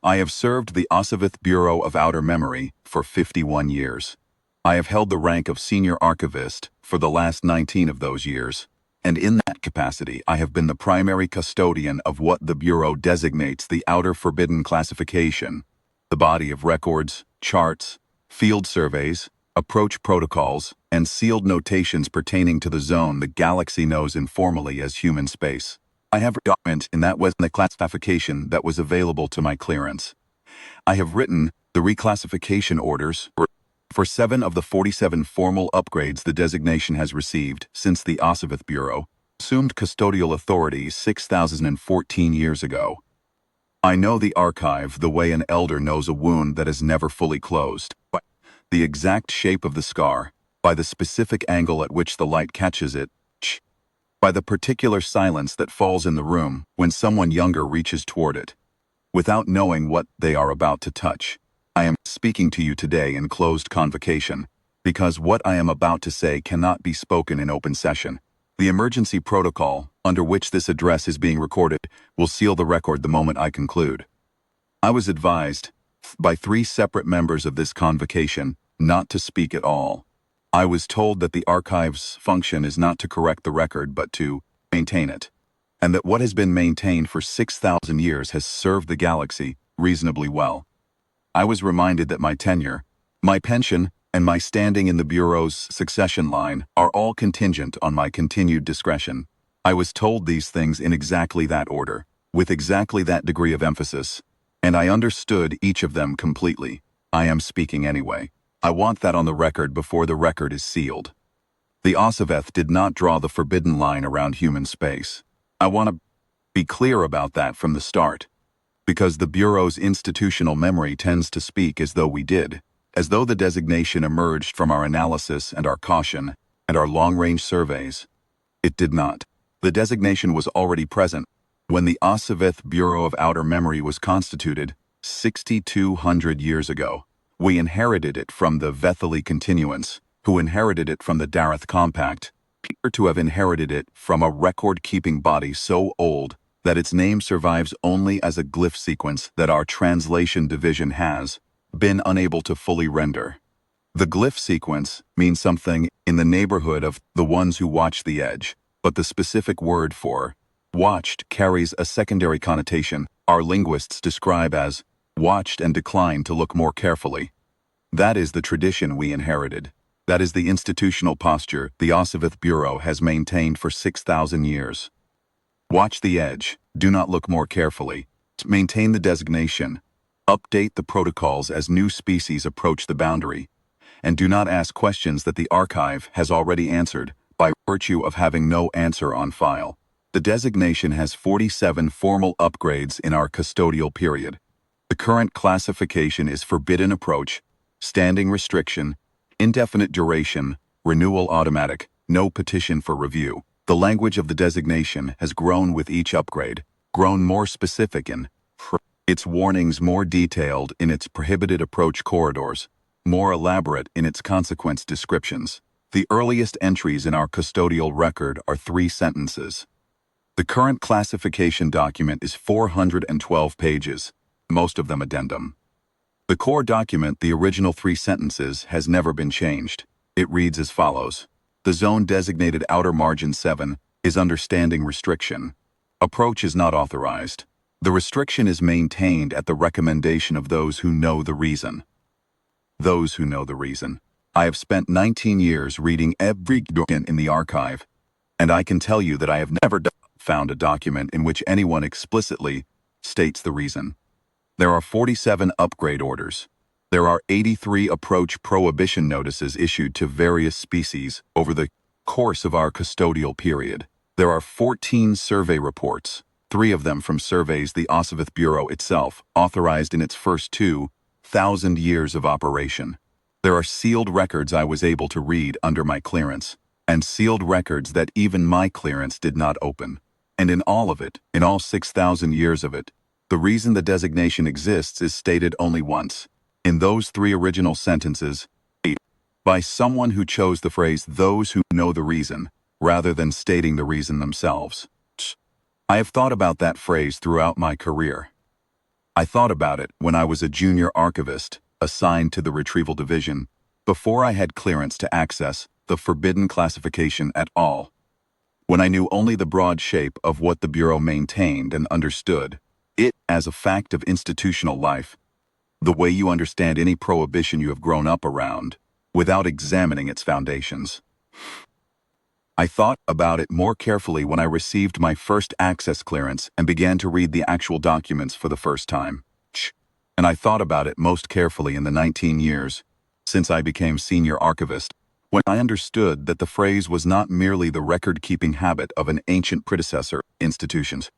I have served the Archivist Bureau of Outer Memory for 51 years. I have held the rank of senior archivist for the last 19 of those years, and in that capacity I have been the primary custodian of what the Bureau designates the Outer Forbidden Classification, the body of records, charts, field surveys, approach protocols, and sealed notations pertaining to the zone the galaxy knows informally as human space. I have a document in that was the classification that was available to my clearance. I have written the reclassification orders for 7 of the 47 formal upgrades the designation has received since the Archivist Bureau assumed custodial authority 6,014 years ago. I know the archive the way an elder knows a wound that is never fully closed, by the exact shape of the scar, by the specific angle at which the light catches it, by the particular silence that falls in the room when someone younger reaches toward it, without knowing what they are about to touch. I am speaking to you today in closed convocation, because what I am about to say cannot be spoken in open session. The emergency protocol, under which this address is being recorded, will seal the record the moment I conclude. I was advised, by 3 separate members of this convocation, not to speak at all. I was told that the archive's function is not to correct the record but to maintain it, and that what has been maintained for 6,000 years has served the galaxy reasonably well. I was reminded that my tenure, my pension, and my standing in the Bureau's succession line are all contingent on my continued discretion. I was told these things in exactly that order, with exactly that degree of emphasis, and I understood each of them completely. I am speaking anyway. I want that on the record before the record is sealed. The Archivist did not draw the forbidden line around human space. I want to be clear about that from the start, because the Bureau's institutional memory tends to speak as though we did, as though the designation emerged from our analysis and our caution and our long-range surveys. It did not. The designation was already present when the Archivist Bureau of Outer Memory was constituted 6,200 years ago. We inherited it from the Vethely Continuance, who inherited it from the Dareth Compact, appear to have inherited it from a record-keeping body so old that its name survives only as a glyph sequence that our translation division has been unable to fully render. The glyph sequence means something in the neighborhood of the ones who watch the edge, but the specific word for watched carries a secondary connotation our linguists describe as watched and declined to look more carefully. That is the tradition we inherited. That is the institutional posture the Archivist Bureau has maintained for 6,000 years. Watch the edge, do not look more carefully. Maintain the designation. Update the protocols as new species approach the boundary. And do not ask questions that the archive has already answered by virtue of having no answer on file. The designation has 47 formal upgrades in our custodial period. The current classification is forbidden approach, standing restriction, indefinite duration, renewal automatic, no petition for review. The language of the designation has grown with each upgrade, grown more specific in its warnings, more detailed in its prohibited approach corridors, more elaborate in its consequence descriptions. The earliest entries in our custodial record are 3 sentences. The current classification document is 412 pages, most of them addendum. The core document, the original 3 sentences, has never been changed. It reads as follows. The zone designated outer margin 7 is understanding restriction. Approach is not authorized. The restriction is maintained at the recommendation of those who know the reason. Those who know the reason. I have spent 19 years reading every document in the archive, and I can tell you that I have never found a document in which anyone explicitly states the reason. There are 47 upgrade orders. There are 83 approach prohibition notices issued to various species over the course of our custodial period. There are 14 survey reports, 3 of them from surveys the Archivist Bureau itself authorized in its first 2,000 years of operation. There are sealed records I was able to read under my clearance, and sealed records that even my clearance did not open. And in all of it, in all 6,000 years of it, the reason the designation exists is stated only once. In those 3 original sentences, by someone who chose the phrase "those who know the reason," rather than stating the reason themselves. I have thought about that phrase throughout my career. I thought about it when I was a junior archivist assigned to the retrieval division, before I had clearance to access the forbidden classification at all. When I knew only the broad shape of what the Bureau maintained and understood it as a fact of institutional life, the way you understand any prohibition you have grown up around, without examining its foundations. I thought about it more carefully when I received my first access clearance and began to read the actual documents for the first time. And I thought about it most carefully in the 19 years since I became senior archivist, when I understood that the phrase was not merely the record-keeping habit of an ancient predecessor institutions,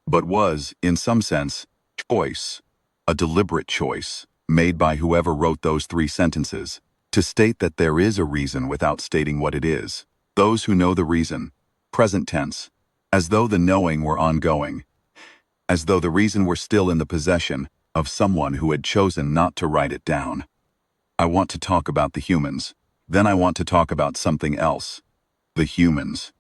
but was, in some sense, choice, a deliberate choice, made by whoever wrote those 3 sentences, to state that there is a reason without stating what it is. Those who know the reason, present tense, as though the knowing were ongoing, as though the reason were still in the possession of someone who had chosen not to write it down. I want to talk about the humans. Then I want to talk about something else. The humans.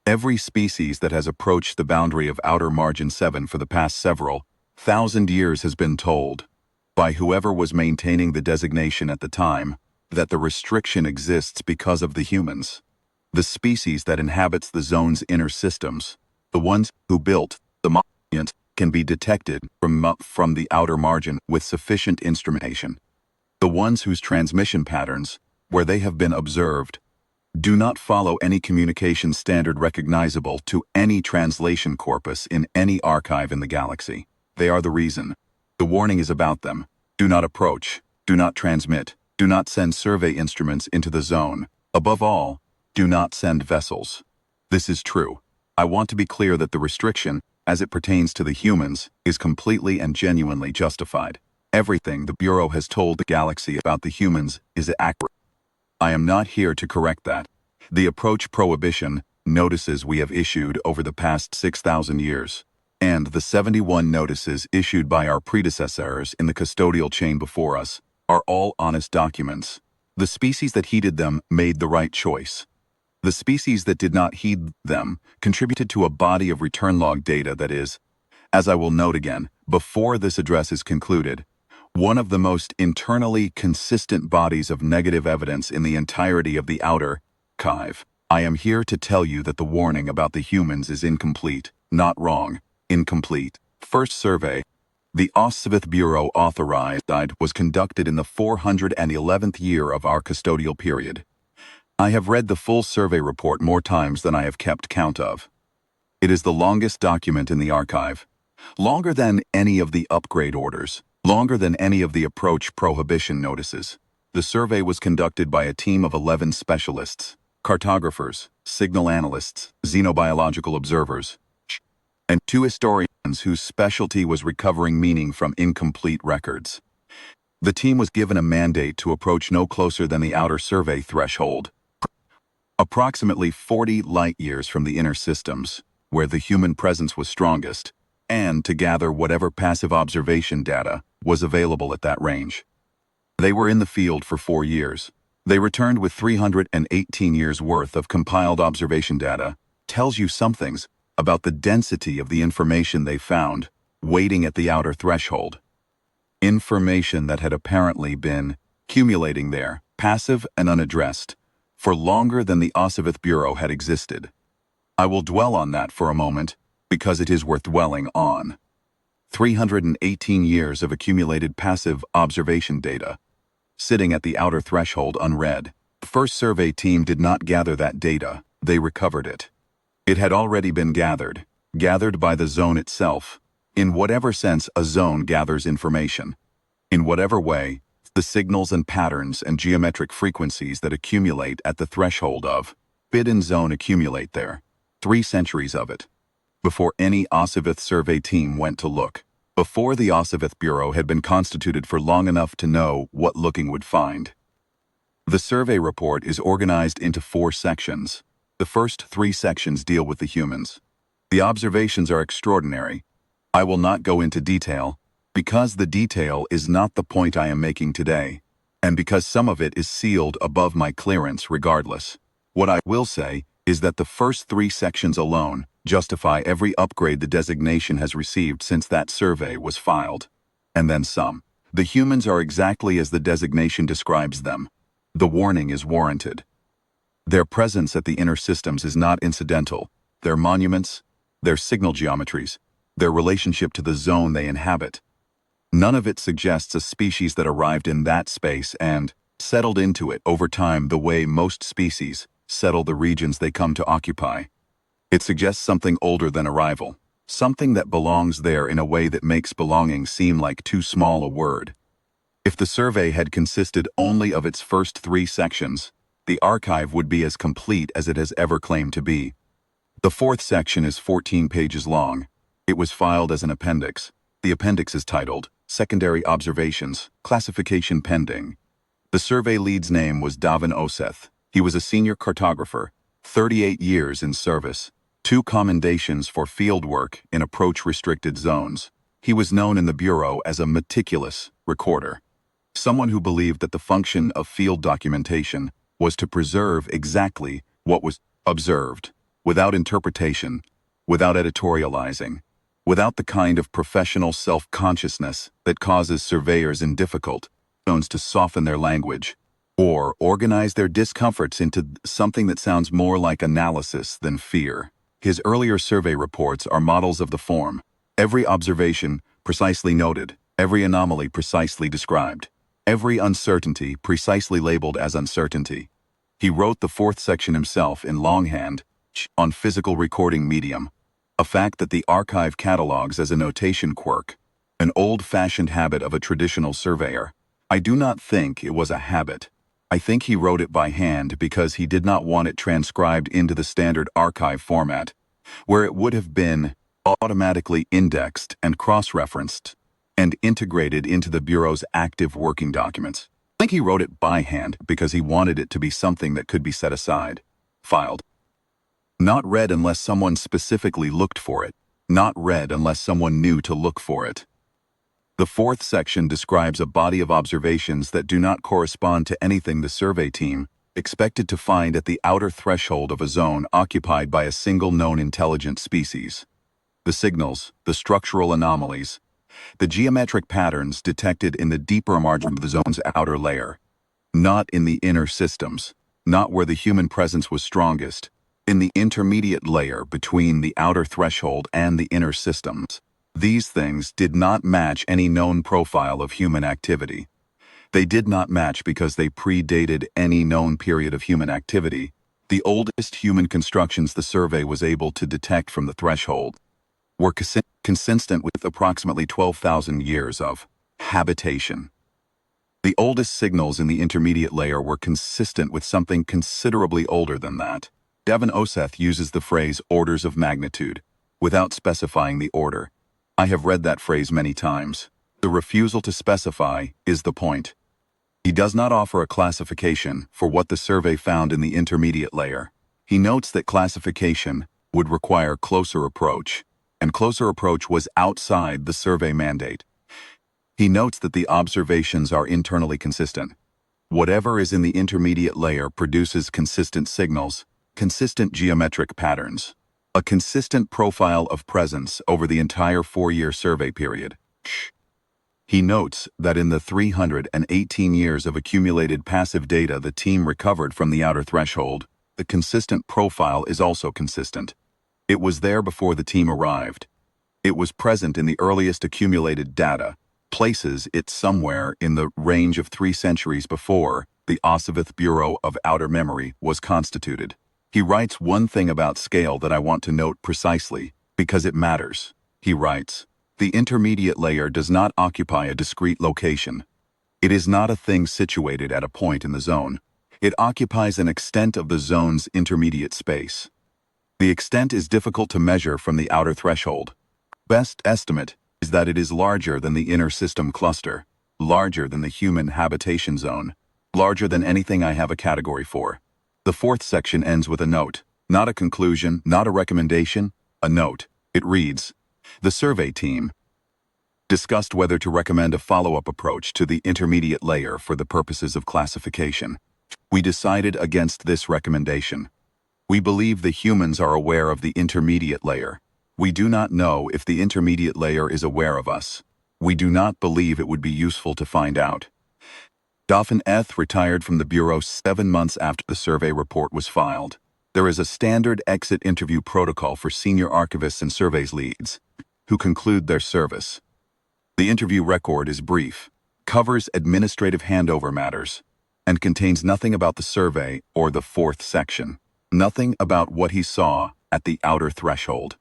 Every species that has approached the boundary of outer margin 7 for the past several thousand years has been told, by whoever was maintaining the designation at the time, that the restriction exists because of the humans. The species that inhabits the zone's inner systems, the ones who built the monument, can be detected from the outer margin with sufficient instrumentation. The ones whose transmission patterns, where they have been observed, do not follow any communication standard recognizable to any translation corpus in any archive in the galaxy. They are the reason. The warning is about them. Do not approach. Do not transmit. Do not send survey instruments into the zone. Above all, do not send vessels. This is true. I want to be clear that the restriction, as it pertains to the humans, is completely and genuinely justified. Everything the Bureau has told the galaxy about the humans is accurate. I am not here to correct that. The approach prohibition notices we have issued over the past 6,000 years, and the 71 notices issued by our predecessors in the custodial chain before us, are all honest documents. The species that heeded them made the right choice. The species that did not heed them contributed to a body of return log data that is, as I will note again, before this address is concluded, one of the most internally consistent bodies of negative evidence in the entirety of the outer archive. I am here to tell you that the warning about the humans is incomplete, not wrong, incomplete. First survey, the archivist Bureau authorized, was conducted in the 411th year of our custodial period. I have read the full survey report more times than I have kept count of. It is the longest document in the archive, longer than any of the upgrade orders, longer than any of the approach prohibition notices. The survey was conducted by a team of 11 specialists, cartographers, signal analysts, xenobiological observers, and 2 historians whose specialty was recovering meaning from incomplete records. The team was given a mandate to approach no closer than the outer survey threshold, approximately 40 light-years from the inner systems, where the human presence was strongest, and to gather whatever passive observation data was available at that range. They were in the field for 4 years. They returned with 318 years' worth of compiled observation data. Tells you something about the density of the information they found, waiting at the outer threshold. Information that had apparently been accumulating there, passive and unaddressed, for longer than the archivist Bureau had existed. I will dwell on that for a moment, because it is worth dwelling on. 318 years of accumulated passive observation data, sitting at the outer threshold unread. The first survey team did not gather that data, they recovered it. It had already been gathered by the zone itself, in whatever sense a zone gathers information. In whatever way, the signals and patterns and geometric frequencies that accumulate at the threshold of forbidden zone accumulate there. 3 centuries of it. Before any archivist survey team went to look. Before the archivist Bureau had been constituted for long enough to know what looking would find. The survey report is organized into 4 sections. The first 3 sections deal with the humans. The observations are extraordinary. I will not go into detail, because the detail is not the point I am making today, and because some of it is sealed above my clearance regardless. What I will say is that the first 3 sections alone justify every upgrade the designation has received since that survey was filed. And then some. The humans are exactly as the designation describes them. The warning is warranted. Their presence at the inner systems is not incidental. Their monuments, their signal geometries, their relationship to the zone they inhabit. None of it suggests a species that arrived in that space and settled into it over time the way most species settle the regions they come to occupy. It suggests something older than arrival, something that belongs there in a way that makes belonging seem like too small a word. If the survey had consisted only of its first 3 sections, the archive would be as complete as it has ever claimed to be. The 4th section is 14 pages long. It was filed as an appendix. The appendix is titled, Secondary Observations, Classification Pending. The survey lead's name was Davin Oseth. He was a senior cartographer, 38 years in service, 2 commendations for field work in approach-restricted zones. He was known in the Bureau as a meticulous recorder, someone who believed that the function of field documentation was to preserve exactly what was observed, without interpretation, without editorializing, without the kind of professional self-consciousness that causes surveyors in difficult zones to soften their language or organize their discomforts into something that sounds more like analysis than fear. His earlier survey reports are models of the form. Every observation precisely noted, every anomaly precisely described, every uncertainty precisely labeled as uncertainty. He wrote the 4th section himself in longhand on physical recording medium, a fact that the archive catalogs as a notation quirk, an old-fashioned habit of a traditional surveyor. I do not think it was a habit. I think he wrote it by hand because he did not want it transcribed into the standard archive format, where it would have been automatically indexed and cross-referenced and integrated into the Bureau's active working documents. I think he wrote it by hand because he wanted it to be something that could be set aside, filed. Not read unless someone specifically looked for it, not read unless someone knew to look for it. The 4th section describes a body of observations that do not correspond to anything the survey team expected to find at the outer threshold of a zone occupied by a single known intelligent species. The signals, the structural anomalies, the geometric patterns detected in the deeper margin of the zone's outer layer, not in the inner systems, not where the human presence was strongest, in the intermediate layer between the outer threshold and the inner systems. These things did not match any known profile of human activity. They did not match because they predated any known period of human activity. The oldest human constructions the survey was able to detect from the threshold were consistent with approximately 12,000 years of habitation. The oldest signals in the intermediate layer were consistent with something considerably older than that. Davin Oseth uses the phrase orders of magnitude, without specifying the order. I have read that phrase many times. The refusal to specify is the point. He does not offer a classification for what the survey found in the intermediate layer. He notes that classification would require closer approach, and closer approach was outside the survey mandate. He notes that the observations are internally consistent. Whatever is in the intermediate layer produces consistent signals, consistent geometric patterns, a consistent profile of presence over the entire 4-year survey period. He notes that in the 318 years of accumulated passive data the team recovered from the outer threshold, the consistent profile is also consistent. It was there before the team arrived. It was present in the earliest accumulated data, places it somewhere in the range of 3 centuries before the Archivist Bureau of Outer Memory was constituted. He writes one thing about scale that I want to note precisely, because it matters. He writes, the intermediate layer does not occupy a discrete location. It is not a thing situated at a point in the zone. It occupies an extent of the zone's intermediate space. The extent is difficult to measure from the outer threshold. Best estimate is that it is larger than the inner system cluster, larger than the human habitation zone, larger than anything I have a category for. The 4th section ends with a note, not a conclusion, not a recommendation, a note. It reads, the survey team discussed whether to recommend a follow-up approach to the intermediate layer for the purposes of classification. We decided against this recommendation. We believe the humans are aware of the intermediate layer. We do not know if the intermediate layer is aware of us. We do not believe it would be useful to find out. Dauphin Eth retired from the Bureau 7 months after the survey report was filed. There is a standard exit interview protocol for senior archivists and surveys leads who conclude their service. The interview record is brief, covers administrative handover matters, and contains nothing about the survey or the fourth section. Nothing about what he saw at the outer threshold.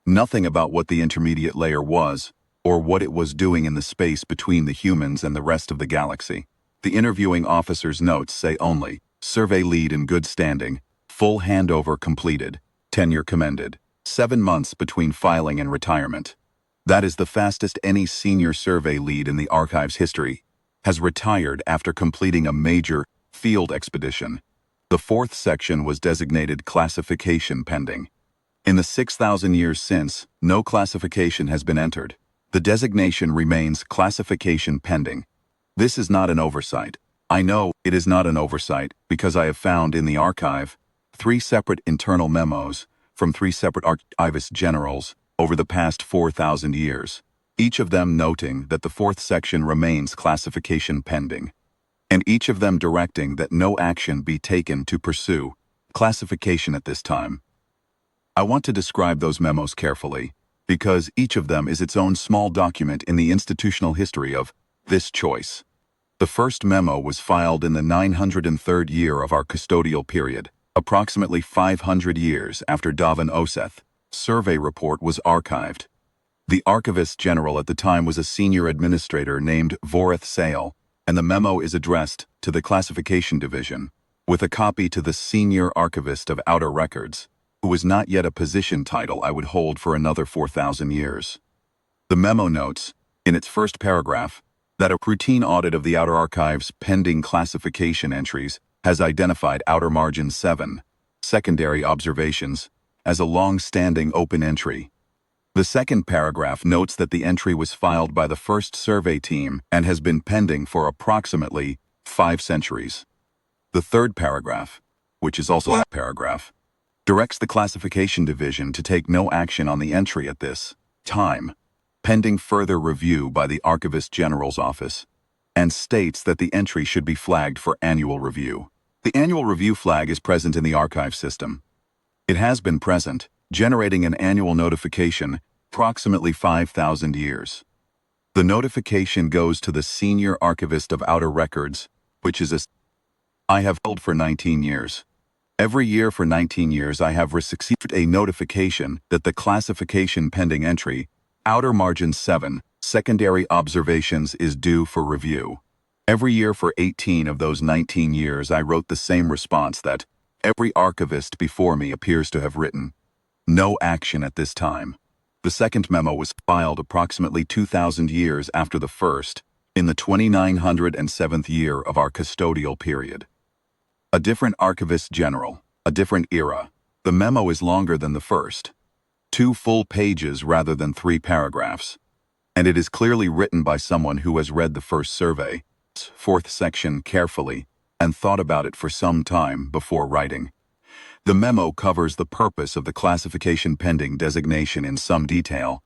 Nothing about what the intermediate layer was, or what it was doing in the space between the humans and the rest of the galaxy. The interviewing officer's notes say only, survey lead in good standing, full handover completed, tenure commended, 7 months between filing and retirement. That is the fastest any senior survey lead in the archive's history has retired after completing a major field expedition. The fourth section was designated classification pending. In the 6,000 years since, no classification has been entered. The designation remains classification pending. This is not an oversight. I know it is not an oversight because I have found in the archive 3 separate internal memos from 3 separate archivist generals over the past 4,000 years, each of them noting that the fourth section remains classification pending, and each of them directing that no action be taken to pursue classification at this time. I want to describe those memos carefully, because each of them is its own small document in the institutional history of this choice. The first memo was filed in the 903rd year of our custodial period, approximately 500 years after Davin Oseth. Survey report was archived. The archivist general at the time was a senior administrator named Voreth Sale, and the memo is addressed to the classification division, with a copy to the senior archivist of outer records, who was not yet a position title I would hold for another 4,000 years. The memo notes, in its first paragraph, that a routine audit of the Outer Archive's pending classification entries has identified Outer Margin 7, secondary observations, as a long-standing open entry. The second paragraph notes that the entry was filed by the first survey team and has been pending for approximately 5 centuries. The third paragraph, which is also a paragraph, directs the classification division to take no action on the entry at this time, pending further review by the Archivist General's office, and states that the entry should be flagged for annual review. The annual review flag is present in the archive system. It has been present, generating an annual notification approximately 5,000 years. The notification goes to the Senior Archivist of Outer Records, which is I have held for 19 years. Every year for 19 years I have received a notification that the classification pending entry, Outer Margin 7, secondary observations is due for review. Every year for 18 of those 19 years I wrote the same response that every archivist before me appears to have written. No action at this time. The second memo was filed approximately 2,000 years after the first, in the 2907th year of our custodial period. A different archivist general, a different era. The memo is longer than the first. 2 full pages rather than 3 paragraphs. And it is clearly written by someone who has read the first survey, fourth section carefully, and thought about it for some time before writing. The memo covers the purpose of the classification pending designation in some detail.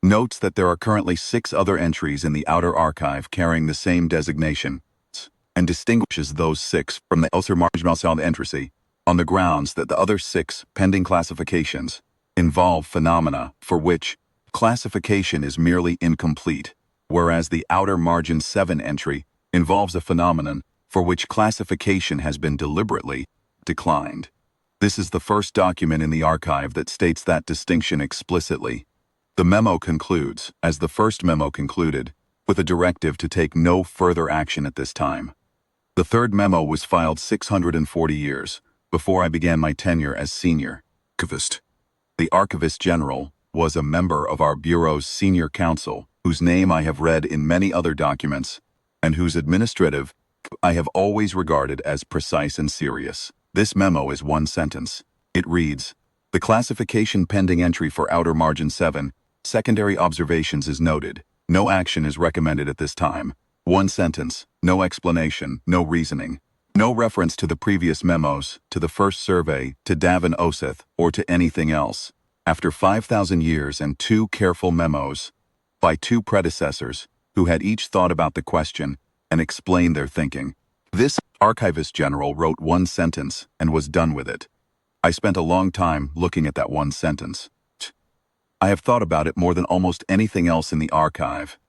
Notes that there are currently 6 other entries in the Outer Archive carrying the same designation, and distinguishes those 6 from the Outer Marginal entry on the grounds that the other 6 pending classifications involve phenomena for which classification is merely incomplete, whereas the Outer Margin 7 entry involves a phenomenon for which classification has been deliberately declined. This is the first document in the archive that states that distinction explicitly. The memo concludes, as the first memo concluded, with a directive to take no further action at this time. The third memo was filed 640 years before I began my tenure as senior archivist. The Archivist General was a member of our Bureau's senior council, whose name I have read in many other documents, and whose administrative I have always regarded as precise and serious. This memo is 1 sentence. It reads, "The classification pending entry for Outer Margin 7, secondary observations is noted. No action is recommended at this time." 1 sentence, no explanation, no reasoning. No reference to the previous memos, to the first survey, to Davin Oseth, or to anything else. After 5,000 years and 2 careful memos, by two predecessors who had each thought about the question and explained their thinking. This archivist general wrote one sentence and was done with it. I spent a long time looking at that one sentence. I have thought about it more than almost anything else in the archive.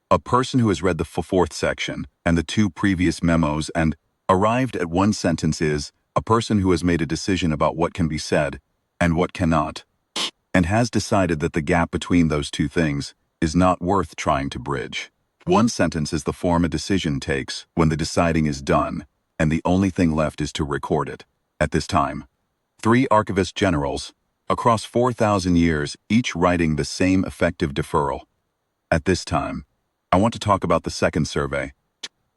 A person who has read the fourth section and the two previous memos and arrived at one sentence is a person who has made a decision about what can be said and what cannot, and has decided that the gap between those two things is not worth trying to bridge. One sentence is the form a decision takes when the deciding is done, and the only thing left is to record it. At this time, 3 archivist generals, across 4,000 years, each writing the same effective deferral. At this time, I want to talk about the second survey.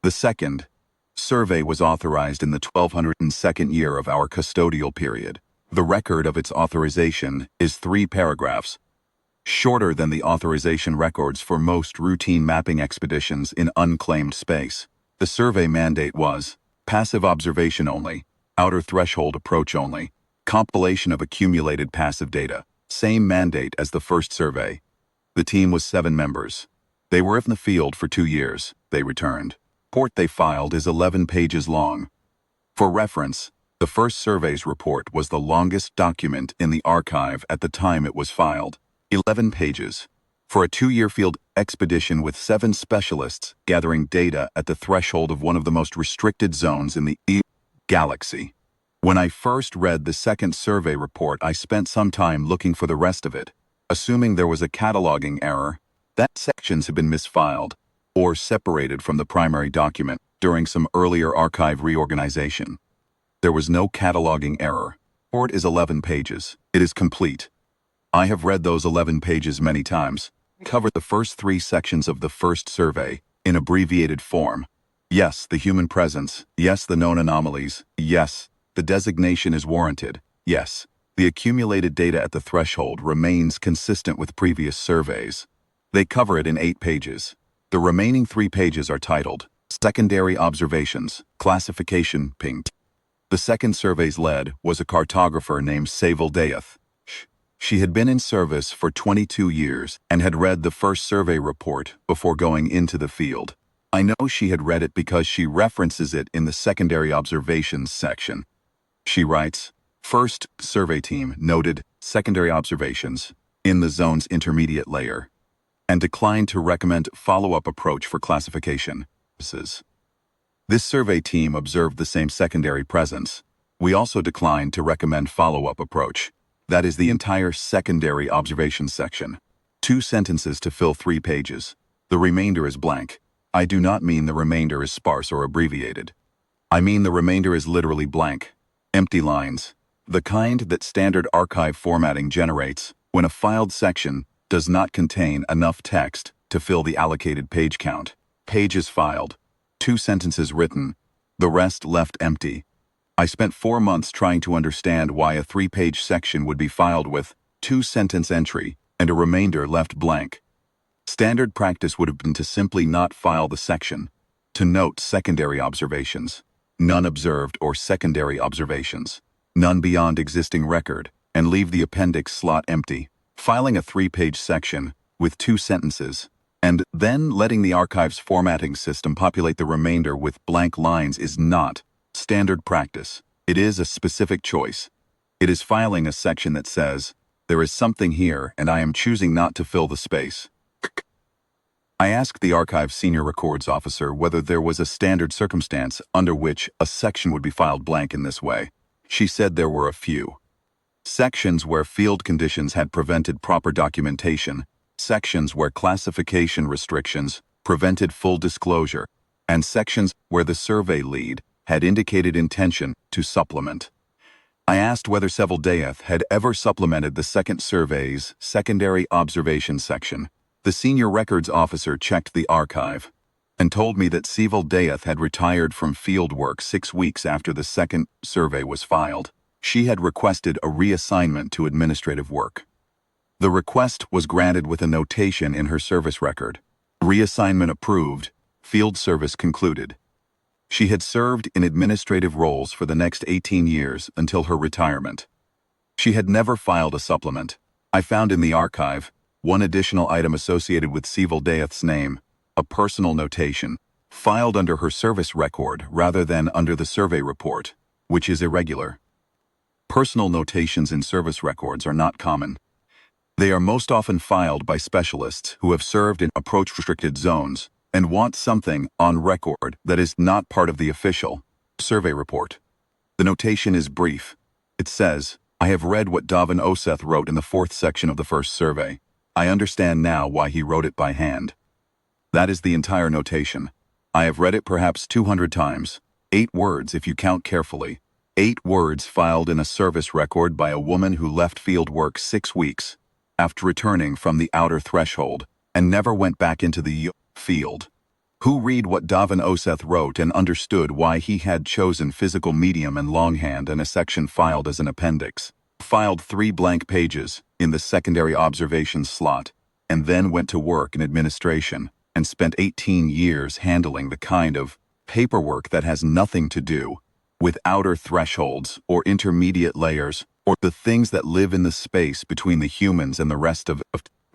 The second survey was authorized in the 1202nd year of our custodial period. The record of its authorization is 3 paragraphs, shorter than the authorization records for most routine mapping expeditions in unclaimed space. The survey mandate was passive observation only, outer threshold approach only, compilation of accumulated passive data, same mandate as the first survey. The team was 7 members. They were in the field for 2 years. They returned. Report they filed is 11 pages long. For reference, the first survey's report was the longest document in the archive at the time it was filed. 11 pages. For a 2-year field expedition with 7 specialists gathering data at the threshold of one of the most restricted zones in the galaxy. When I first read the second survey report, I spent some time looking for the rest of it, assuming there was a cataloging error, that sections had been misfiled or separated from the primary document during some earlier archive reorganization. There was no cataloging error. The report is 11 pages. It is complete. I have read those 11 pages many times. Covered the first 3 sections of the first survey in abbreviated form. Yes, the human presence. Yes, the known anomalies. Yes, the designation is warranted. Yes, the accumulated data at the threshold remains consistent with previous surveys. They cover it in 8 pages. The remaining 3 pages are titled Secondary Observations, Classification, Ping. The second survey's lead was a cartographer named Savel Dayath. She had been in service for 22 years and had read the first survey report before going into the field. I know she had read it because she references it in the secondary observations section. She writes, first survey team noted secondary observations in the zone's intermediate layer and declined to recommend follow-up approach for classification. This survey team observed the same secondary presence. We also declined to recommend follow-up approach. That is the entire secondary observation section. 2 sentences to fill 3 pages. The remainder is blank. I do not mean the remainder is sparse or abbreviated. I mean the remainder is literally blank. Empty lines. The kind that standard archive formatting generates when a filed section does not contain enough text to fill the allocated page count. Pages filed. 2 sentences written. The rest left empty. I spent 4 months trying to understand why a 3-page section would be filed with 2-sentence entry and a remainder left blank. Standard practice would have been to simply not file the section, to note secondary observations, none observed or secondary observations, none beyond existing record, and leave the appendix slot empty. Filing a 3-page section with 2 sentences, and then letting the archive's formatting system populate the remainder with blank lines is not standard practice. It is a specific choice. It is filing a section that says, there is something here and I am choosing not to fill the space. I asked the archive's senior records officer whether there was a standard circumstance under which a section would be filed blank in this way. She said there were a few. Sections where field conditions had prevented proper documentation, sections where classification restrictions prevented full disclosure, and sections where the survey lead had indicated intention to supplement. I asked whether Savel Dayath had ever supplemented the second survey's secondary observation section. The senior records officer checked the archive and told me that Savel Dayath had retired from field work 6 weeks after the second survey was filed. She had requested a reassignment to administrative work. The request was granted with a notation in her service record. Reassignment approved, field service concluded. She had served in administrative roles for the next 18 years until her retirement. She had never filed a supplement. I found in the archive one additional item associated with Civil Death's name, a personal notation, filed under her service record rather than under the survey report, which is irregular. Personal notations in service records are not common. They are most often filed by specialists who have served in approach-restricted zones and want something on record that is not part of the official survey report. The notation is brief. It says, "I have read what Davin Oseth wrote in the 4th section of the first survey. I understand now why he wrote it by hand." That is the entire notation. I have read it perhaps 200 times. 8 words if you count carefully. 8 words filed in a service record by a woman who left field work 6 weeks after returning from the outer threshold and never went back into the field. Who read what Davin Oseth wrote and understood why he had chosen physical medium and longhand and a section filed as an appendix. Filed 3 blank pages in the secondary observations slot, and then went to work in administration and spent 18 years handling the kind of paperwork that has nothing to do with outer thresholds or intermediate layers or the things that live in the space between the humans and the rest of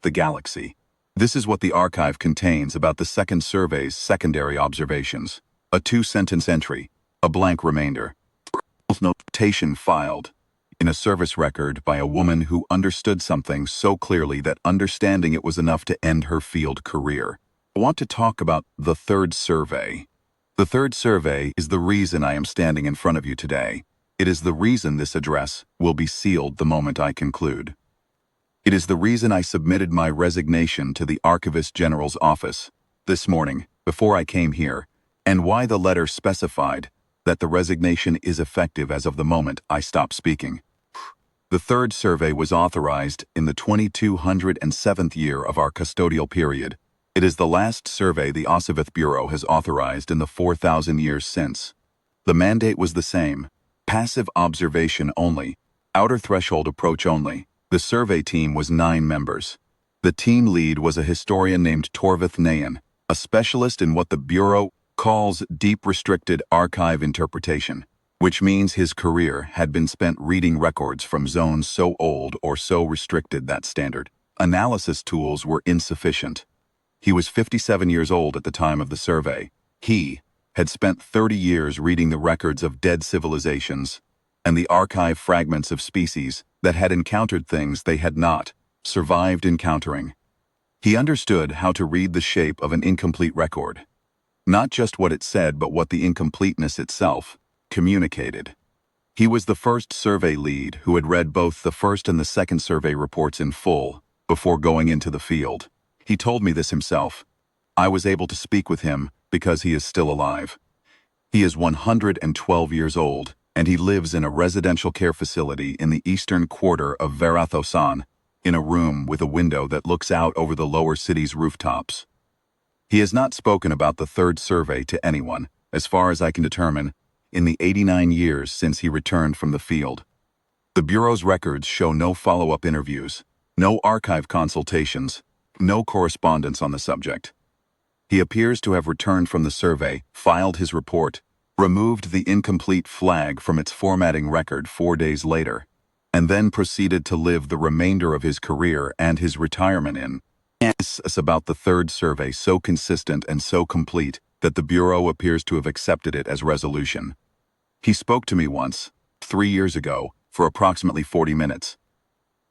the galaxy. This is what the archive contains about the second survey's secondary observations. A 2-sentence entry, a blank remainder. Notation filed in a service record by a woman who understood something so clearly that understanding it was enough to end her field career. I want to talk about the third survey. The third survey is the reason I am standing in front of you today. It is the reason this address will be sealed the moment I conclude. It is the reason I submitted my resignation to the Archivist General's office this morning before I came here, and why the letter specified that the resignation is effective as of the moment I stop speaking. The third survey was authorized in the 2207th year of our custodial period. It is the last survey the Osivith Bureau has authorized in the 4,000 years since. The mandate was the same: passive observation only, outer threshold approach only. The survey team was 9 members. The team lead was a historian named Torvith Nayan, a specialist in what the Bureau calls deep restricted archive interpretation, which means his career had been spent reading records from zones so old or so restricted that standard analysis tools were insufficient. He was 57 years old at the time of the survey. He had spent 30 years reading the records of dead civilizations and the archive fragments of species that had encountered things they had not survived encountering. He understood how to read the shape of an incomplete record, not just what it said but what the incompleteness itself communicated. He was the first survey lead who had read both the first and the second survey reports in full before going into the field. He told me this himself. I was able to speak with him because he is still alive. He is 112 years old, and he lives in a residential care facility in the eastern quarter of Varathosan, in a room with a window that looks out over the lower city's rooftops. He has not spoken about the third survey to anyone, as far as I can determine, in the 89 years since he returned from the field. The Bureau's records show no follow-up interviews, no archive consultations, no correspondence on the subject. He appears to have returned from the survey, filed his report, removed the incomplete flag from its formatting record 4 days later, and then proceeded to live the remainder of his career and his retirement in. It's about the third survey so consistent and so complete that the Bureau appears to have accepted it as resolution. He spoke to me once, 3 years ago, for approximately 40 minutes.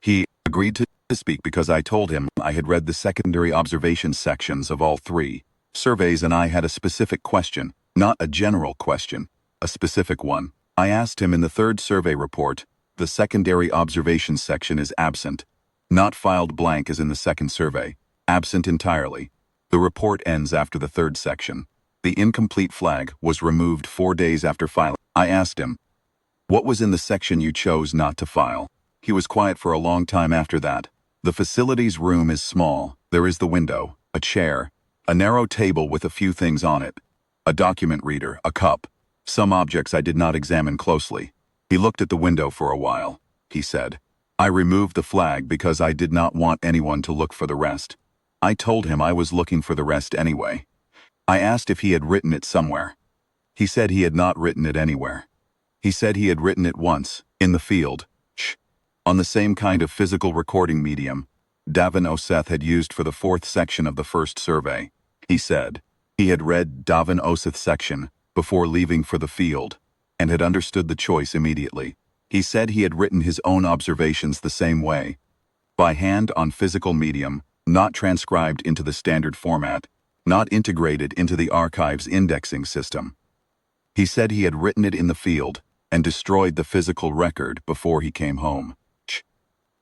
He agreed to speak because I told him I had read the secondary observation sections of all 3 surveys and I had a specific question, not a general question, a specific one. I asked him in the third survey report, the secondary observation section is absent, not filed blank as in the second survey, absent entirely. The report ends after the third section. The incomplete flag was removed 4 days after filing. I asked him, what was in the section you chose not to file? He was quiet for a long time after that. The facility's room is small. There is the window, a chair, a narrow table with a few things on it, a document reader, a cup, some objects I did not examine closely. He looked at the window for a while. He said, I removed the flag because I did not want anyone to look for the rest. I told him I was looking for the rest anyway. I asked if he had written it somewhere. He said he had not written it anywhere. He said he had written it once, in the field, on the same kind of physical recording medium, Davin Oseth had used for the fourth section of the first survey. He said he had read Davin Oseth's section before leaving for the field and had understood the choice immediately. He said he had written his own observations the same way, by hand on physical medium, not transcribed into the standard format, not integrated into the archive's indexing system. He said he had written it in the field and destroyed the physical record before he came home.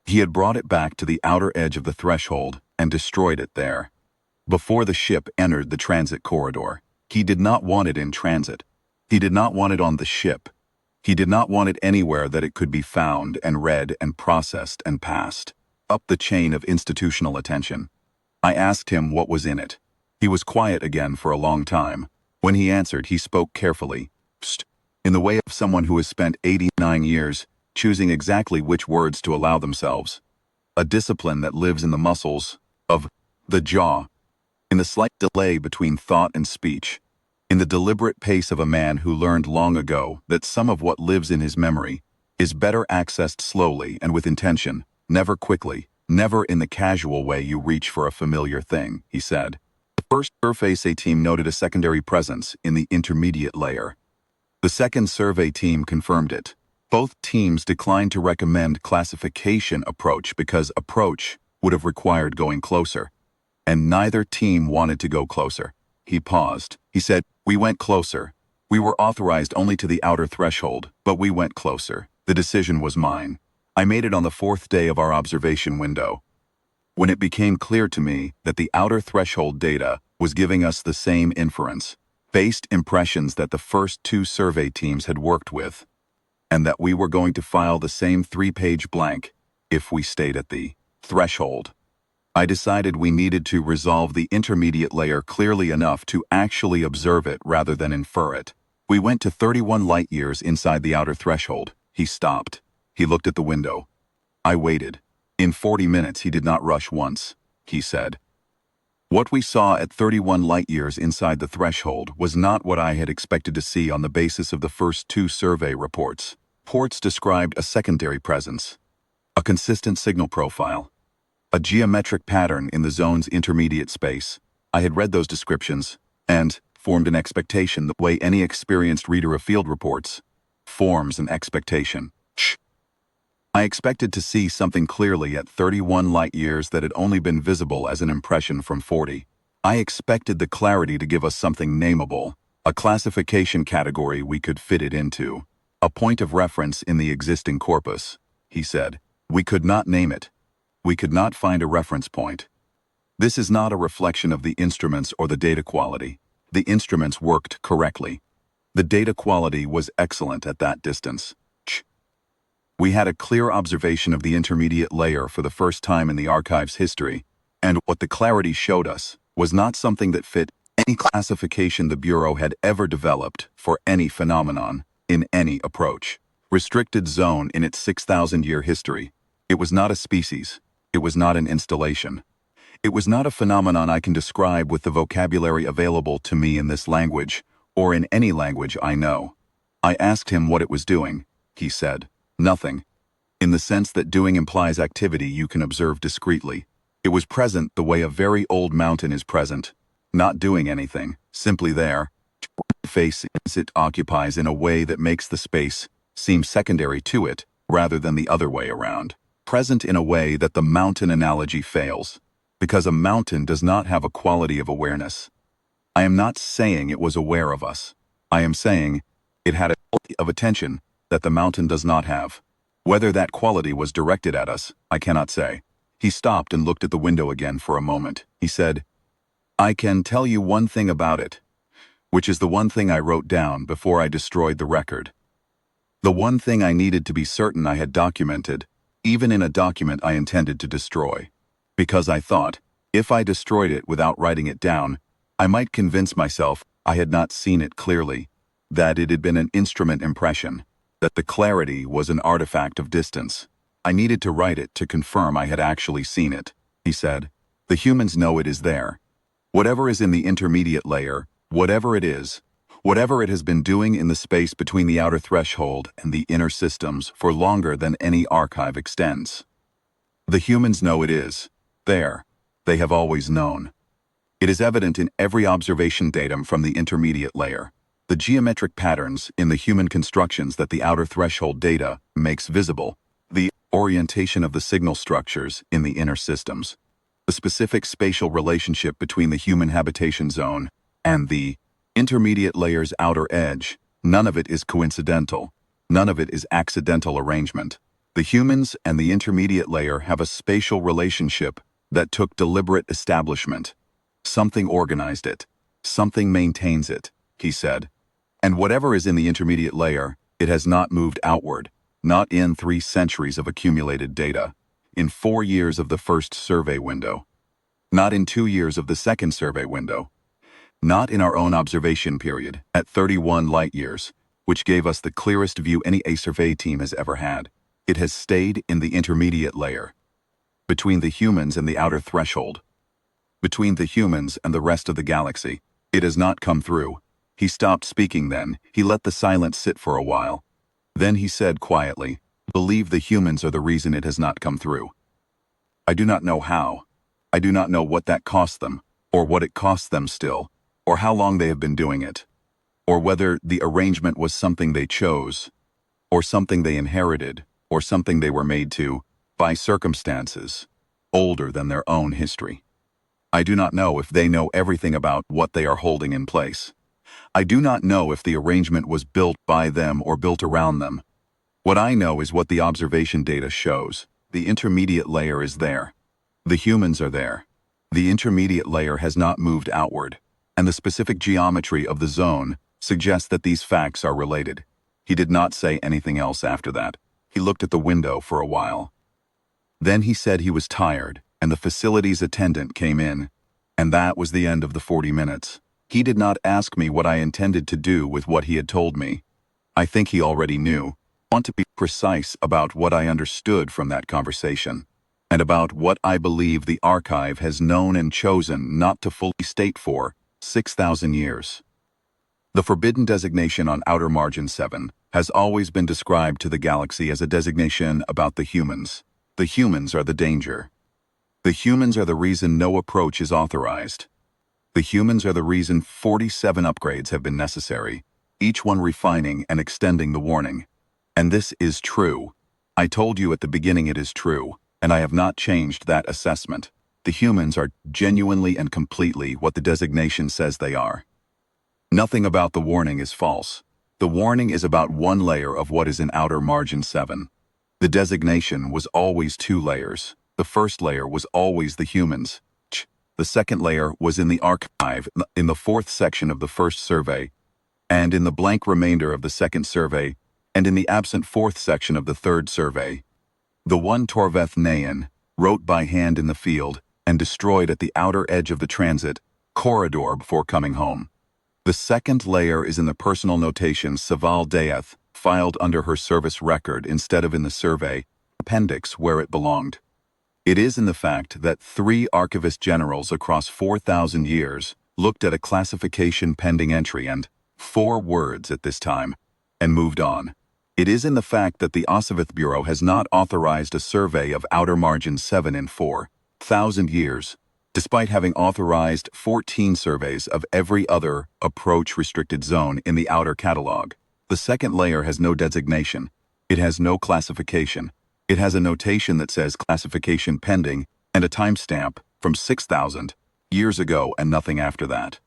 He had brought it back to the outer edge of the threshold and destroyed it there, before the ship entered the transit corridor. He did not want it in transit. He did not want it on the ship. He did not want it anywhere that it could be found and read and processed and passed up the chain of institutional attention. I asked him what was in it. He was quiet again for a long time. When he answered, he spoke carefully, in the way of someone who has spent 89 years choosing exactly which words to allow themselves. A discipline that lives in the muscles of the jaw, in the slight delay between thought and speech, in the deliberate pace of a man who learned long ago that some of what lives in his memory is better accessed slowly and with intention, never quickly, never in the casual way you reach for a familiar thing, he said. The first survey team noted a secondary presence in the intermediate layer. The second survey team confirmed it. Both teams declined to recommend classification approach because approach would have required going closer, and neither team wanted to go closer. He paused. He said, "We went closer. We were authorized only to the outer threshold, but we went closer. The decision was mine. I made it on the fourth day of our observation window, when it became clear to me that the outer threshold data was giving us the same inference-based impressions that the first two survey teams had worked with, and that we were going to file the same 3-page blank if we stayed at the threshold. I decided we needed to resolve the intermediate layer clearly enough to actually observe it rather than infer it. We went to 31 light years inside the outer threshold." He stopped. He looked at the window. I waited. In 40 minutes he did not rush once. He said, "What we saw at 31 light years inside the threshold was not what I had expected to see on the basis of the first two survey reports. Reports described a secondary presence, a consistent signal profile, a geometric pattern in the zone's intermediate space. I had read those descriptions and formed an expectation the way any experienced reader of field reports forms an expectation. I expected to see something clearly at 31 light years that had only been visible as an impression from 40. I expected the clarity to give us something nameable, a classification category we could fit it into, a point of reference in the existing corpus," he said. "We could not name it. We could not find a reference point. This is not a reflection of the instruments or the data quality. The instruments worked correctly. The data quality was excellent at that distance. We had a clear observation of the intermediate layer for the first time in the archive's history, and what the clarity showed us was not something that fit any classification the Bureau had ever developed for any phenomenon, in any approach. Restricted zone in its 6,000-year history. It was not a species. It was not an installation. It was not a phenomenon I can describe with the vocabulary available to me in this language, or in any language I know. I asked him what it was doing. He said, "Nothing. In the sense that doing implies activity you can observe discreetly. It was present the way a very old mountain is present, not doing anything, simply there. Face it occupies in a way that makes the space seem secondary to it, rather than the other way around. Present in a way that the mountain analogy fails, because a mountain does not have a quality of awareness. I am not saying it was aware of us. I am saying it had a quality of attention that the mountain does not have. Whether that quality was directed at us, I cannot say." He stopped and looked at the window again for a moment. He said, "I can tell you one thing about it, which is the one thing I wrote down before I destroyed the record. The one thing I needed to be certain I had documented, even in a document I intended to destroy. Because I thought, if I destroyed it without writing it down, I might convince myself I had not seen it clearly, that it had been an instrument impression, that the clarity was an artifact of distance. I needed to write it to confirm I had actually seen it," he said. "The humans know it is there. Whatever is in the intermediate layer, whatever it is, whatever it has been doing in the space between the outer threshold and the inner systems for longer than any archive extends. The humans know it is. there. They have always known. It is evident in every observation datum from the intermediate layer. The geometric patterns in the human constructions that the outer threshold data makes visible, the orientation of the signal structures in the inner systems, the specific spatial relationship between the human habitation zone and the intermediate layer's outer edge. None of it is coincidental. None of it is accidental arrangement. The humans and the intermediate layer have a spatial relationship that took deliberate establishment. Something organized it. Something maintains it, he said. And whatever is in the intermediate layer, it has not moved outward, not in 3 centuries of accumulated data, in 4 years of the first survey window, not in 2 years of the second survey window, not in our own observation period at 31 light years, which gave us the clearest view any survey team has ever had. It has stayed in the intermediate layer, between the humans and the outer threshold, between the humans and the rest of the galaxy. It has not come through. He stopped speaking then. He let the silence sit for a while. Then he said quietly, "Believe the humans are the reason it has not come through. I do not know how. I do not know what that cost them, or what it costs them still, or how long they have been doing it, or whether the arrangement was something they chose, or something they inherited, or something they were made to, by circumstances, older than their own history. I do not know if they know everything about what they are holding in place. I do not know if the arrangement was built by them or built around them. What I know is what the observation data shows. The intermediate layer is there. The humans are there. The intermediate layer has not moved outward, and the specific geometry of the zone suggests that these facts are related." He did not say anything else after that. He looked at the window for a while. Then he said he was tired, and the facilities attendant came in, and that was the end of the 40 minutes. He did not ask me what I intended to do with what he had told me. I think he already knew. I want to be precise about what I understood from that conversation, and about what I believe the archive has known and chosen not to fully state for 6,000 years. The forbidden designation on outer margin 7 has always been described to the galaxy as a designation about the humans. The humans are the danger. The humans are the reason no approach is authorized. The humans are the reason 47 upgrades have been necessary, each one refining and extending the warning. And this is true. I told you at the beginning it is true, and I have not changed that assessment. The humans are genuinely and completely what the designation says they are. Nothing about the warning is false. The warning is about one layer of what is in outer margin 7. The designation was always 2 layers. The first layer was always the humans. The second layer was in the archive, in the 4th section of the first survey, and in the blank remainder of the second survey, and in the absent 4th section of the 3rd survey. The one Torveth Nayan wrote by hand in the field and destroyed at the outer edge of the transit corridor before coming home. The second layer is in the personal notation Saval Death, filed under her service record instead of in the survey appendix where it belonged. It is in the fact that 3 archivist generals across 4,000 years looked at a classification pending entry and 4 words at this time, and moved on. It is in the fact that the Archivist Bureau has not authorized a survey of outer margin 7 in 4,000 years, despite having authorized 14 surveys of every other approach-restricted zone in the outer catalog. The second layer has no designation. It has no classification. It has a notation that says classification pending and a timestamp from 6,000 years ago and nothing after that.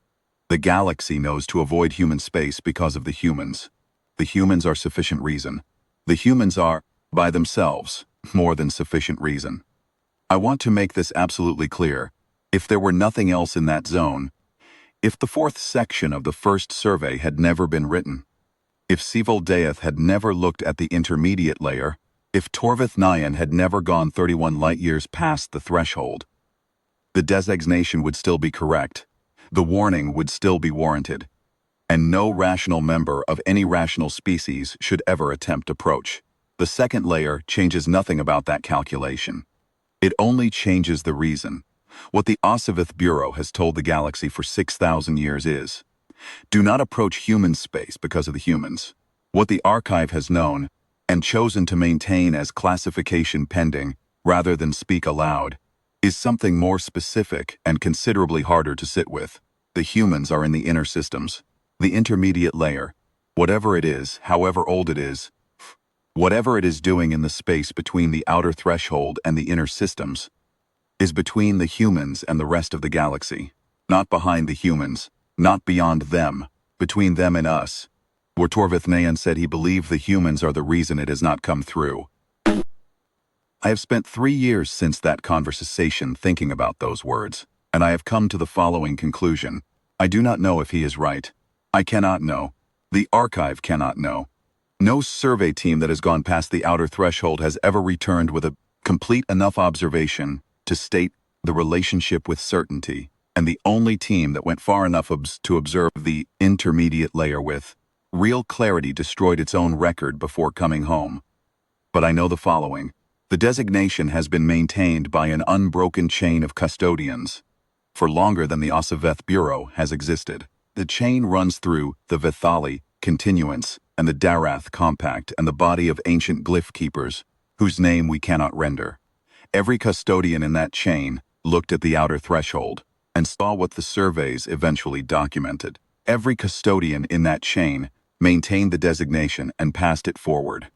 The galaxy knows to avoid human space because of the humans. The humans are sufficient reason. The humans are, by themselves, more than sufficient reason. I want to make this absolutely clear. If there were nothing else in that zone, if the 4th section of the first survey had never been written, if Sival Death had never looked at the intermediate layer, if Torveth Nayan had never gone 31 light-years past the threshold, the designation would still be correct, the warning would still be warranted, and no rational member of any rational species should ever attempt approach. The second layer changes nothing about that calculation. It only changes the reason. What the Archivist Bureau has told the galaxy for 6,000 years is, do not approach human space because of the humans. What the archive has known and chosen to maintain as classification pending rather than speak aloud is something more specific and considerably harder to sit with. The humans are in the inner systems, the intermediate layer. Whatever it is, however old it is, whatever it is doing in the space between the outer threshold and the inner systems, is between the humans and the rest of the galaxy. Not behind the humans, not beyond them, between them and us. Where Torvith Nayan said he believed the humans are the reason it has not come through. I have spent 3 years since that conversation thinking about those words, and I have come to the following conclusion. I do not know if he is right. I cannot know. The archive cannot know. No survey team that has gone past the outer threshold has ever returned with a complete enough observation to state the relationship with certainty, and the only team that went far enough to observe the intermediate layer with real clarity destroyed its own record before coming home. But I know the following. The designation has been maintained by an unbroken chain of custodians for longer than the Archivist Bureau has existed. The chain runs through the Vithali Continuance and the Darath Compact and the body of ancient glyph keepers, whose name we cannot render. Every custodian in that chain looked at the outer threshold and saw what the surveys eventually documented. Every custodian in that chain maintained the designation and passed it forward.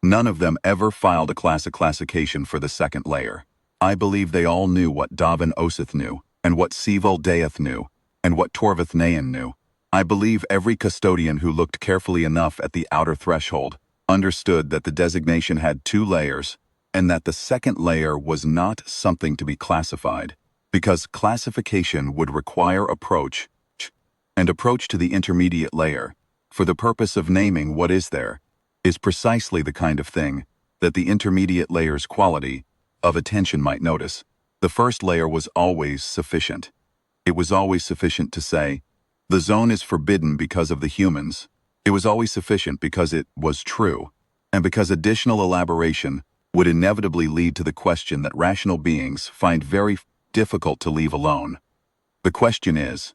None of them ever filed a classification for the second layer. I believe they all knew what Davin Osith knew, and what Sival Daeth knew, and what Torvith Nayan knew. I believe every custodian who looked carefully enough at the outer threshold understood that the designation had 2 layers, and that the second layer was not something to be classified, because classification would require approach to the intermediate layer, for the purpose of naming what is there, is precisely the kind of thing that the intermediate layer's quality of attention might notice. The first layer was always sufficient. It was always sufficient to say, the zone is forbidden because of the humans. It was always sufficient because it was true, and because additional elaboration would inevitably lead to the question that rational beings find very difficult to leave alone. The question is,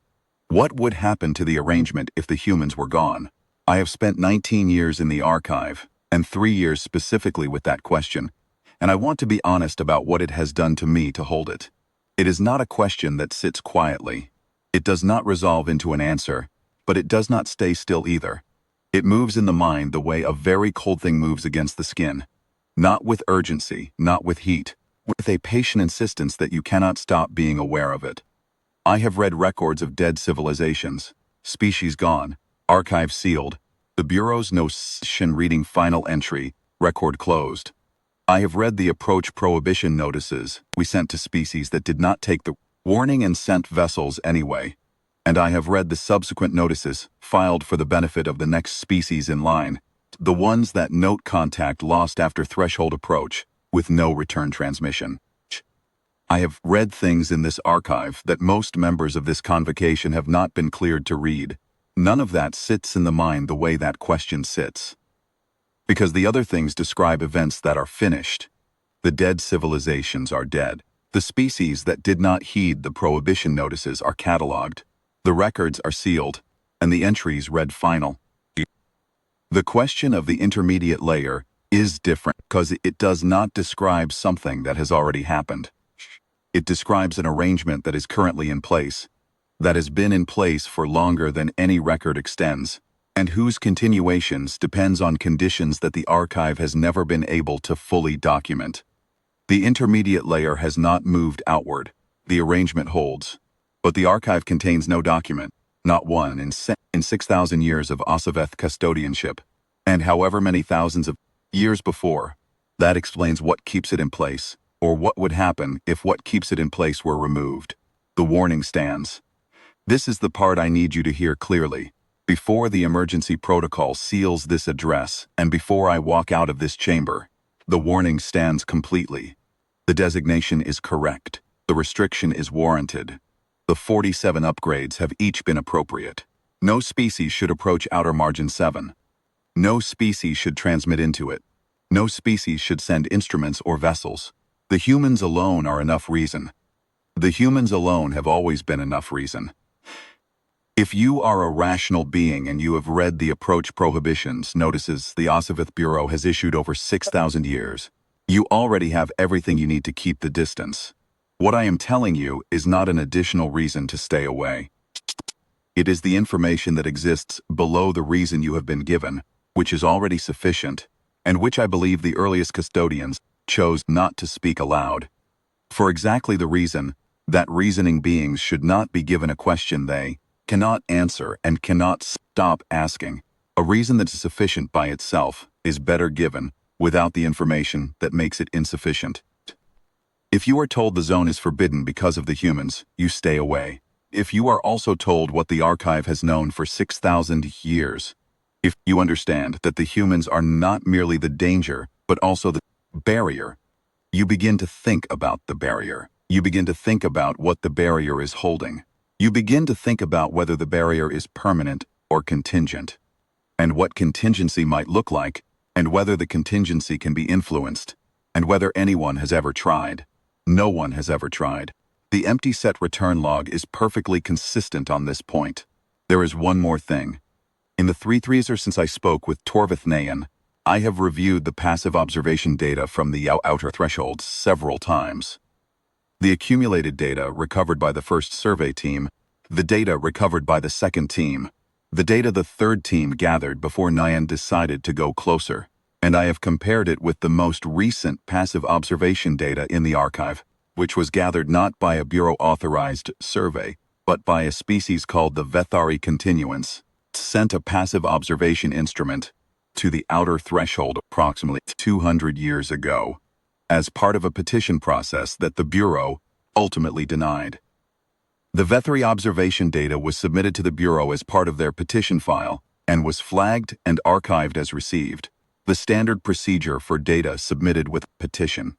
what would happen to the arrangement if the humans were gone? I have spent 19 years in the archive, and 3 years specifically with that question, and I want to be honest about what it has done to me to hold it. It is not a question that sits quietly. It does not resolve into an answer, but it does not stay still either. It moves in the mind the way a very cold thing moves against the skin. Not with urgency, not with heat, with a patient insistence that you cannot stop being aware of it. I have read records of dead civilizations, species gone, archive sealed, the Bureau's notion reading final entry, record closed. I have read the approach prohibition notices we sent to species that did not take the warning and sent vessels anyway. And I have read the subsequent notices filed for the benefit of the next species in line, the ones that note contact lost after threshold approach, with no return transmission. I have read things in this archive that most members of this convocation have not been cleared to read. None of that sits in the mind the way that question sits. Because the other things describe events that are finished. The dead civilizations are dead. The species that did not heed the prohibition notices are cataloged. The records are sealed, and the entries read final. The question of the intermediate layer is different because it does not describe something that has already happened. It describes an arrangement that is currently in place, that has been in place for longer than any record extends, and whose continuations depends on conditions that the archive has never been able to fully document. The intermediate layer has not moved outward. The arrangement holds. But the archive contains no document, not one in 6,000 years of Archivist custodianship, and however many thousands of years before. That explains what keeps it in place, or what would happen if what keeps it in place were removed. The warning stands. This is the part I need you to hear clearly. Before the emergency protocol seals this address, and before I walk out of this chamber, the warning stands completely. The designation is correct. The restriction is warranted. The 47 upgrades have each been appropriate. No species should approach outer margin 7. No species should transmit into it. No species should send instruments or vessels. The humans alone are enough reason. The humans alone have always been enough reason. If you are a rational being and you have read the approach prohibitions notices the Archivist Bureau has issued over 6,000 years, you already have everything you need to keep the distance. What I am telling you is not an additional reason to stay away. It is the information that exists below the reason you have been given, which is already sufficient, and which I believe the earliest custodians chose not to speak aloud. For exactly the reason that reasoning beings should not be given a question they cannot answer and cannot stop asking. A reason that is sufficient by itself is better given without the information that makes it insufficient. If you are told the zone is forbidden because of the humans, you stay away. If you are also told what the archive has known for 6,000 years, if you understand that the humans are not merely the danger, but also the barrier, you begin to think about the barrier. You begin to think about what the barrier is holding. You begin to think about whether the barrier is permanent or contingent, and what contingency might look like, and whether the contingency can be influenced, and whether anyone has ever tried. No one has ever tried. The empty set return log is perfectly consistent on this point. There is one more thing. In the 3 years since I spoke with Torvith Nayan, I have reviewed the passive observation data from the outer thresholds several times. The accumulated data recovered by the first survey team, the data recovered by the second team, the data the third team gathered before Nayan decided to go closer, and I have compared it with the most recent passive observation data in the archive, which was gathered not by a Bureau-authorized survey, but by a species called the Vethari continuance, sent a passive observation instrument to the outer threshold approximately 200 years ago, as part of a petition process that the Bureau ultimately denied. The Vethari observation data was submitted to the Bureau as part of their petition file and was flagged and archived as received, the standard procedure for data submitted with petition.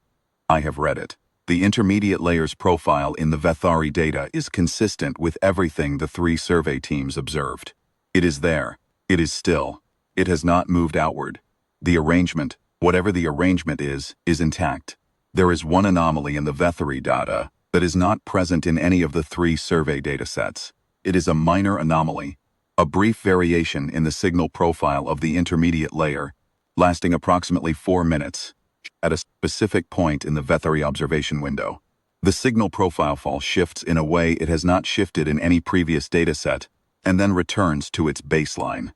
I have read it. The intermediate layers profile in the Vethari data is consistent with everything the 3 survey teams observed. It is there. It is still. It has not moved outward. The arrangement, whatever the arrangement is intact. There is one anomaly in the Vethari data that is not present in any of the 3 survey datasets. It is a minor anomaly, a brief variation in the signal profile of the intermediate layer, lasting approximately 4 minutes, at a specific point in the Vethari observation window. The signal profile fall shifts in a way it has not shifted in any previous dataset, and then returns to its baseline.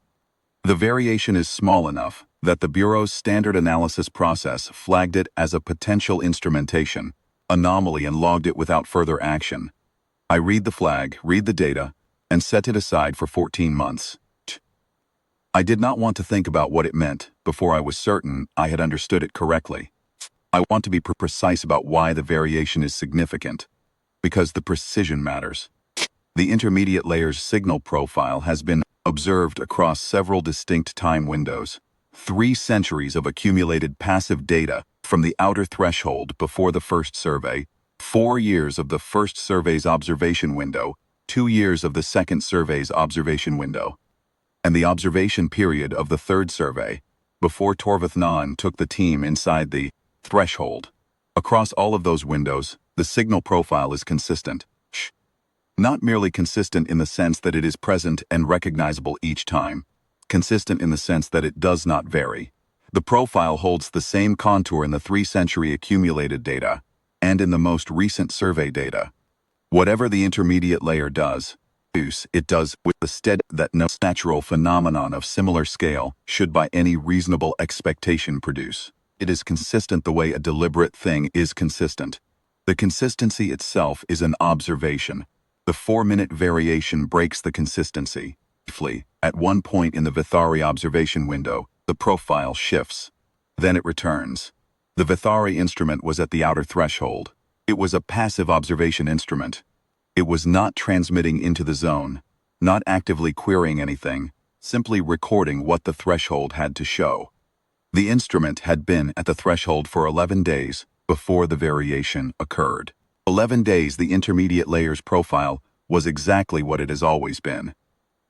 The variation is small enough that the Bureau's standard analysis process flagged it as a potential instrumentation anomaly and logged it without further action. I read the flag, read the data, and set it aside for 14 months. I did not want to think about what it meant before I was certain I had understood it correctly. I want to be precise about why the variation is significant, because the precision matters. The intermediate layer's signal profile has been observed across several distinct time windows. 3 centuries of accumulated passive data from the outer threshold before the first survey, 4 years of the first survey's observation window, 2 years of the second survey's observation window, and the observation period of the third survey, before Torvith Nayan took the team inside the threshold. Across all of those windows, the signal profile is consistent. Not merely consistent in the sense that it is present and recognizable each time, consistent in the sense that it does not vary. The profile holds the same contour in the 3-century accumulated data and in the most recent survey data. Whatever the intermediate layer does, it does with the stead that no natural phenomenon of similar scale should by any reasonable expectation produce. It is consistent the way a deliberate thing is consistent. The consistency itself is an observation. The 4-minute variation breaks the consistency. At one point in the Vethari observation window, the profile shifts. Then it returns. The Vethari instrument was at the outer threshold. It was a passive observation instrument. It was not transmitting into the zone, not actively querying anything, simply recording what the threshold had to show. The instrument had been at the threshold for 11 days before the variation occurred. 11 days the intermediate layer's profile was exactly what it has always been.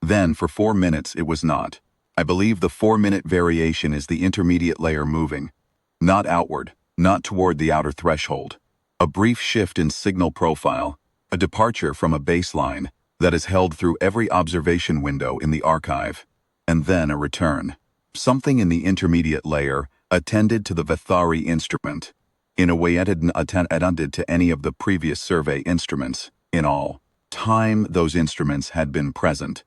Then for 4 minutes it was not. I believe the 4-minute variation is the intermediate layer moving, not outward, not toward the outer threshold. A brief shift in signal profile, a departure from a baseline that is held through every observation window in the archive, and then a return. Something in the intermediate layer attended to the Vethari instrument. in a way it hadn't attended to any of the previous survey instruments. In all time those instruments had been present.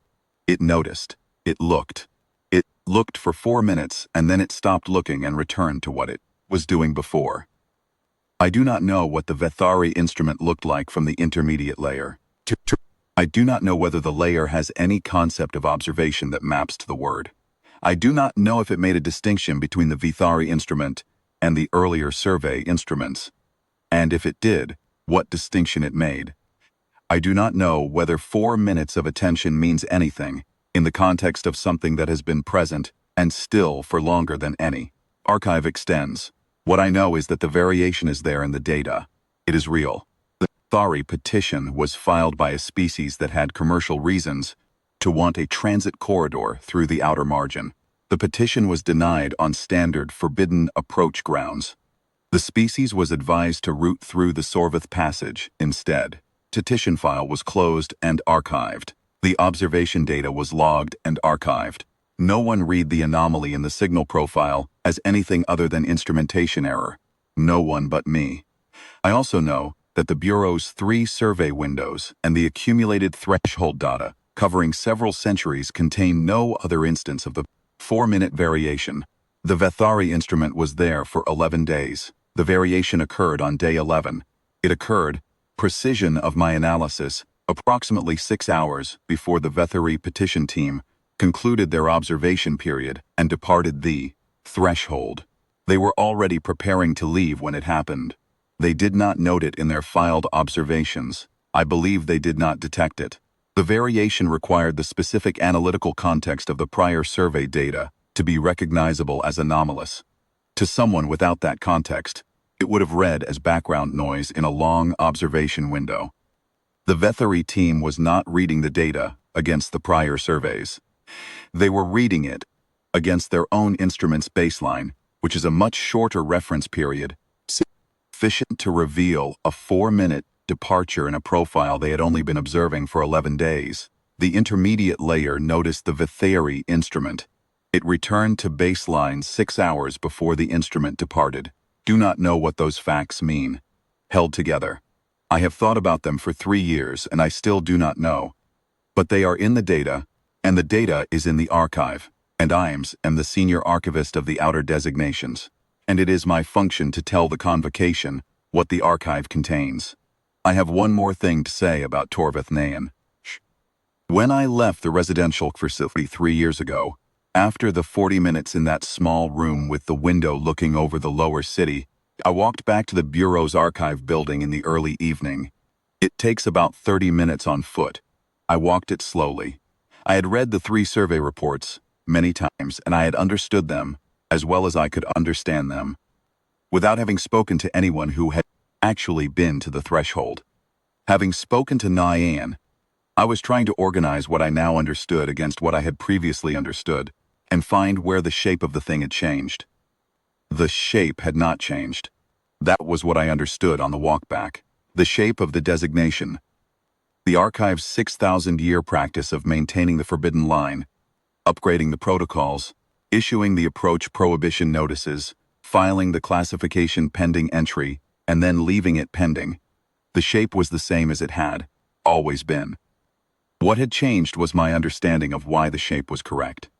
It noticed. It looked. It looked for 4 minutes, and then it stopped looking and returned to what it was doing before. I do not know what the Vethari instrument looked like from the intermediate layer. I do not know whether the layer has any concept of observation that maps to the word. I do not know if it made a distinction between the Vethari instrument and the earlier survey instruments, and if it did, what distinction it made. I do not know whether 4 minutes of attention means anything in the context of something that has been present and still for longer than any archive extends. What I know is that the variation is there in the data. It is real. The Vethari petition was filed by a species that had commercial reasons to want a transit corridor through the outer margin. The petition was denied on standard forbidden approach grounds. The species was advised to route through the Sorvath Passage instead. Petition file was closed and archived. The observation data was logged and archived. No one read the anomaly in the signal profile as anything other than instrumentation error. No one but me. I also know that the Bureau's 3 survey windows and the accumulated threshold data covering several centuries contain no other instance of the 4-minute variation. The Vethari instrument was there for 11 days. The variation occurred on day 11. It occurred, precision of my analysis, approximately 6 hours before the Vethari petition team concluded their observation period and departed the threshold. They were already preparing to leave when it happened. They did not note it in their filed observations. I believe they did not detect it. The variation required the specific analytical context of the prior survey data to be recognizable as anomalous. To someone without that context, it would have read as background noise in a long observation window. The Vethari team was not reading the data against the prior surveys. They were reading it against their own instrument's baseline, which is a much shorter reference period, sufficient to reveal a 4-minute departure in a profile they had only been observing for 11 days. The intermediate layer noticed the Vethari instrument. It returned to baseline 6 hours before the instrument departed. Do not know what those facts mean. Held together. I have thought about them for 3 years and I still do not know. But they are in the data, and the data is in the archive, and I am the senior archivist of the outer designations, and it is my function to tell the convocation what the archive contains. I have one more thing to say about Torveth Nayan. When I left the residential facility 3 years ago, after the 40 minutes in that small room with the window looking over the lower city, I walked back to the Bureau's archive building in the early evening. It takes about 30 minutes on foot. I walked it slowly. I had read the 3 survey reports many times, and I had understood them as well as I could understand them, without having spoken to anyone who had actually been to the threshold. Having spoken to Nayan, I was trying to organize what I now understood against what I had previously understood, and find where the shape of the thing had changed. The shape had not changed. That was what I understood on the walk back. The shape of the designation. The archive's 6,000-year practice of maintaining the forbidden line, upgrading the protocols, issuing the approach prohibition notices, filing the classification pending entry, and then leaving it pending. The shape was the same as it had always been. What had changed was my understanding of why the shape was correct.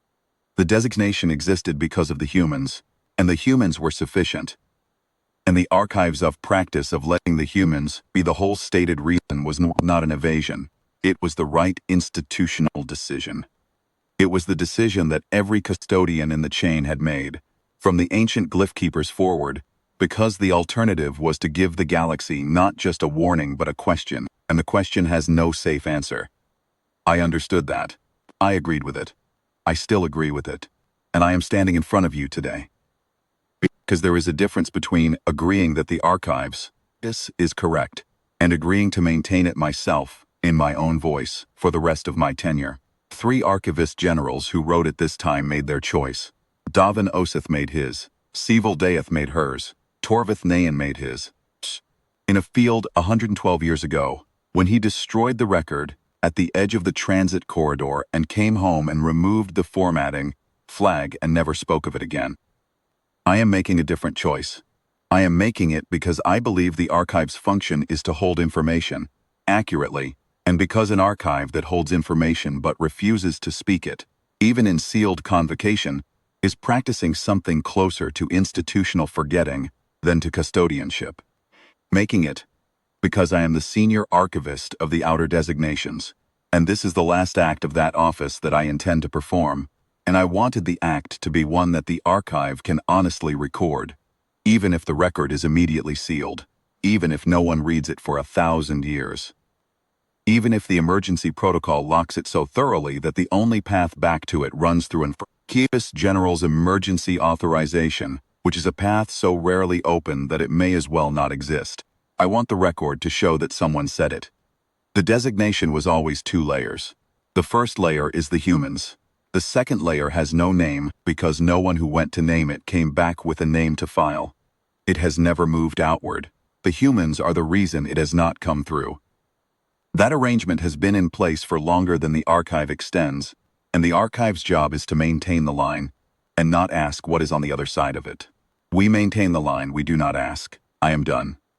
The designation existed because of the humans, and the humans were sufficient. And the archives of practice of letting the humans be the whole stated reason was not an evasion. It was the right institutional decision. It was the decision that every custodian in the chain had made, from the ancient glyph keepers forward, because the alternative was to give the galaxy not just a warning but a question, and the question has no safe answer. I understood that. I agreed with it. I still agree with it. And I am standing in front of you today. Because there is a difference between agreeing that the archives, this is correct, and agreeing to maintain it myself, in my own voice, for the rest of my tenure. 3 archivist generals who wrote at this time made their choice. Davin Oseth made his. Sevil Daeth made hers. Torveth Nayan made his. In a field 112 years ago, when he destroyed the record at the edge of the transit corridor and came home and removed the formatting flag and never spoke of it again. I am making a different choice. I am making it because I believe the archive's function is to hold information accurately, and because an archive that holds information but refuses to speak it, even in sealed convocation, is practicing something closer to institutional forgetting than to custodianship. Making it because I am the senior archivist of the outer designations, and this is the last act of that office that I intend to perform, and I wanted the act to be one that the archive can honestly record, even if the record is immediately sealed, even if no one reads it for 1,000 years. Even if the emergency protocol locks it so thoroughly that the only path back to it runs through an archivist general's emergency authorization, which is a path so rarely open that it may as well not exist. I want the record to show that someone said it. The designation was always 2 layers. The first layer is the humans. The second layer has no name because no one who went to name it came back with a name to file. It has never moved outward. The humans are the reason it has not come through. That arrangement has been in place for longer than the archive extends, and the archive's job is to maintain the line and not ask what is on the other side of it. We maintain the line, we do not ask. I am done.